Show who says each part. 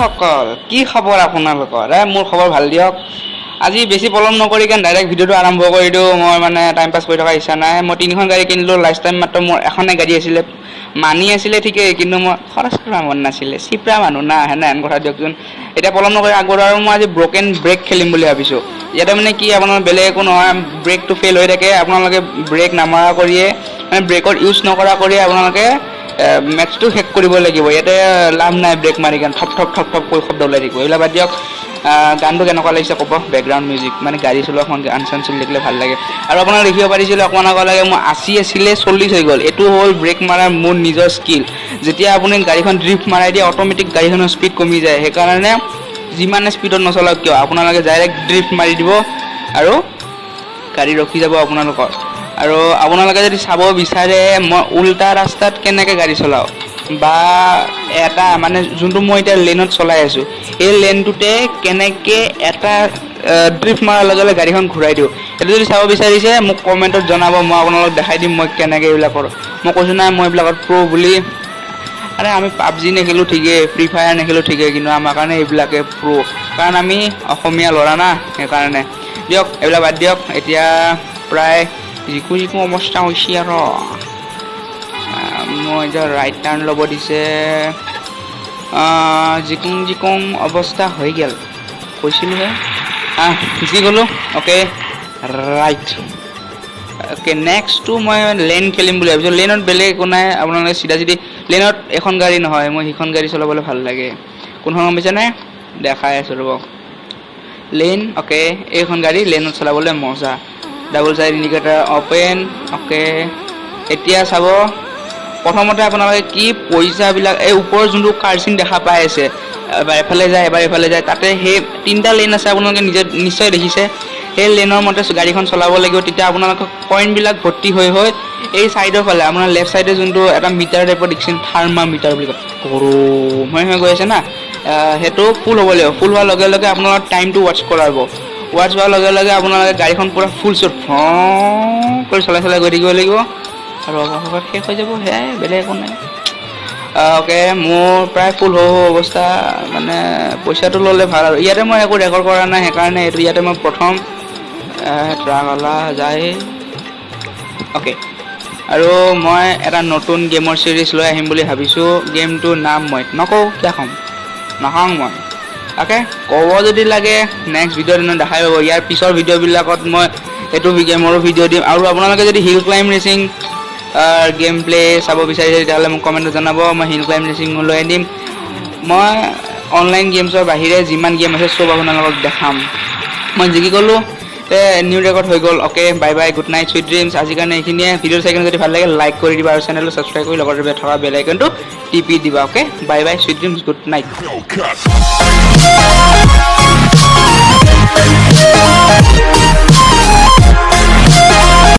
Speaker 1: দৰ্শকসকল কি খবৰ আপোনালোকৰ মোৰ খবৰ ভাল দিয়ক আজি বেছি পলম নকৰি কেন ডাইৰেক্ট ভিডিঅ'টো আৰম্ভ কৰি দিওঁ মই মানে টাইম পাছ কৰি থকা ইচ্ছা নাই মই তিনিখন গাড়ী কিনিলোঁ লাষ্ট টাইম মাত্ৰ মোৰ এখনে গাড়ী আছিলে মানি আছিলে ঠিকেই কিন্তু মই খৰচ কৰা মন নাছিলে চিপ্ৰা মানুহ না হেন কথা দিয়কচোন এতিয়া পলম নকৰি আগৰ আৰু মই আজি ব্ৰকেন ব্ৰেক খেলিম বুলি ভাবিছোঁ ইয়াতে মানে কি আপোনাৰ বেলেগ একো নহয় ব্ৰেকটো ফেইল হৈ থাকে আপোনালোকে ব্ৰেক নামাৰা কৰিয়ে মানে ব্ৰেকৰ ইউজ নকৰা কৰিয়ে আপোনালোকে মেথছটো শেষ কৰিব লাগিব ইয়াতে লাভ নাই ব্ৰেক মাৰি কেন ঠপ ঠপ ঠপ ঠপ কৰি শব্দ ওলাই থাকিব এইবিলাক বাদ দিয়ক গানটো কেনেকুৱা লাগিছে ক'ব বেকগ্ৰাউণ্ড মিউজিক মানে গাড়ী চলোৱা এখন গান চান চলি থাকিলে ভাল লাগে আৰু আপোনালোকে দেখিব পাৰিছিলে অকণমান আগত লাগে মই 80 আছিলে 40 হৈ গ'ল এইটো হ'ল ব্ৰেক মাৰাৰ মোৰ নিজৰ স্কিল যেতিয়া আপুনি গাড়ীখন ড্ৰিফ্ট মাৰাই দিয়ে অট'মেটিক গাড়ীখনৰ স্পীড কমি যায় সেইকাৰণে যিমানে স্পীডত নচলাওক কিয় আপোনালোকে ডাইৰেক্ট ড্ৰিফ্ট মাৰি দিব আৰু গাড়ী ৰখি যাব আপোনালোকৰ আৰু আপোনালোকে যদি চাব বিচাৰে মই উল্টা ৰাস্তাত কেনেকৈ গাড়ী চলাওঁ বা এটা মানে যোনটো মই এতিয়া লেনত চলাই আছোঁ এই লেনটোতে কেনেকৈ এটা ড্ৰিফ্ট মাৰাৰ লগে লগে গাড়ীখন ঘূৰাই দিওঁ সেইটো যদি চাব বিচাৰিছে মোক কমেণ্টত জনাব মই আপোনালোকক দেখাই দিম মই কেনেকৈ এইবিলাক কৰোঁ মই কৈছোঁ নাই মই এইবিলাকত প্ৰ' বুলি আৰে আমি পাবজি নেখেলোঁ ঠিকেই ফ্ৰী ফায়াৰ নেখেলোঁ ঠিকেই কিন্তু আমাৰ কাৰণে এইবিলাকে প্ৰ' কাৰণ আমি অসমীয়া ল'ৰা না সেইকাৰণে দিয়ক এইবিলাক বাদ দিয়ক এতিয়া প্ৰায় যিকোনো অৱস্থা হৈছে আৰু মই এতিয়া ৰাইট টাৰ্ণ ল'ব দিছে যিকোন অৱস্থা হৈ গ'ল কৈছিলোঁহে যি গ'লোঁ অ'কে ৰাইট অ'কে নেক্সটটো মই লেন খেলিম বুলি ভাবিছোঁ লেনত বেলেগ একো নাই আপোনালোকে চিধা চিধি লেনত এখন গাড়ী নহয় মই সেইখন গাড়ী চলাবলৈ ভাল লাগে কোনখন গম পাইছেনে দেখাই আছোঁ ৰ'ব লেন অ'কে এইখন গাড়ী লেনত চলাবলৈ মজা ডাবল চাইড ইণ্ডিকেটাৰ অ'পেন অ'কে এতিয়া চাব প্ৰথমতে আপোনালোকে কি পইচাবিলাক এই ওপৰৰ যোনটো কাৰ্চিন দেখা পাই আছে এবাৰ এফালে যায় এবাৰ এফালে যায় তাতে সেই তিনিটা লেন আছে আপোনালোকে নিজে নিশ্চয় দেখিছে সেই লেনৰ মতে গাড়ীখন চলাব লাগিব তেতিয়া আপোনালোকৰ পইণ্টবিলাক ভৰ্তি হৈ এই ছাইডৰ ফালে আপোনাৰ লেফ্ট ছাইডে যোনটো এটা মিটাৰ টাইপৰ দেখিছিল থাৰ্মামিটাৰ বুলি কয় গৰম হৈ গৈ আছে না সেইটো ফুল হ'ব লাগিব ফুল হোৱাৰ লগে লগে আপোনাৰ টাইমটো ৱাটচ কৰাব ৱাটচ হোৱাৰ লগে লগে আপোনালোকে গাড়ীখন পূৰা ফুল শ্বট কৰি চলাই গৈ থাকিব লাগিব আৰু অৱশেষত শেষ হৈ যাব সেয়াই বেলেগ একো নাই অ'কে মোৰ প্ৰায় ফুল অৱস্থা মানে পইচাটো ল'লে ভাল আৰু ইয়াতে মই একো ৰেকৰ্ড কৰা নাই সেইকাৰণে এইটো ইয়াতে মই প্ৰথম ট্ৰাকলা যায় অ'কে আৰু মই এটা নতুন গেমৰ ছিৰিজ লৈ আহিম বুলি ভাবিছোঁ গেমটোৰ নাম মই নকওঁ কিয় ক'ম নকওঁ মই অ'কে ক'ব যদি লাগে নেক্সট ভিডিঅ'ত দেখাই পাব ইয়াৰ পিছৰ ভিডিঅ'বিলাকত মই এইটো গেমৰো ভিডিঅ' দিম আৰু আপোনালোকে যদি hill climb racing game play চাব বিচাৰিছে তেতিয়াহ'লে মোক কমেণ্টত জনাব মই হিল ক্লাইম্ব ৰেচিং লৈ আনিম মই অনলাইন গেমছৰ বাহিৰে যিমান গেম আছে চব আপোনালোকক দেখাম মই জিকি গ'লোঁ নিউ ৰেকৰ্ড হৈ গ'ল okay bye bye good night sweet dreams আজিৰ কাৰণে এইখিনিয়ে ভিডিঅ' চাই যদি ভাল লাগে লাইক কৰি দিবা আৰু চেনেলটো ছাবস্ক্ৰাইব কৰি লগতে থকা বেল আইকনটো টিপি দিবা okay bye bye sweet dreams good night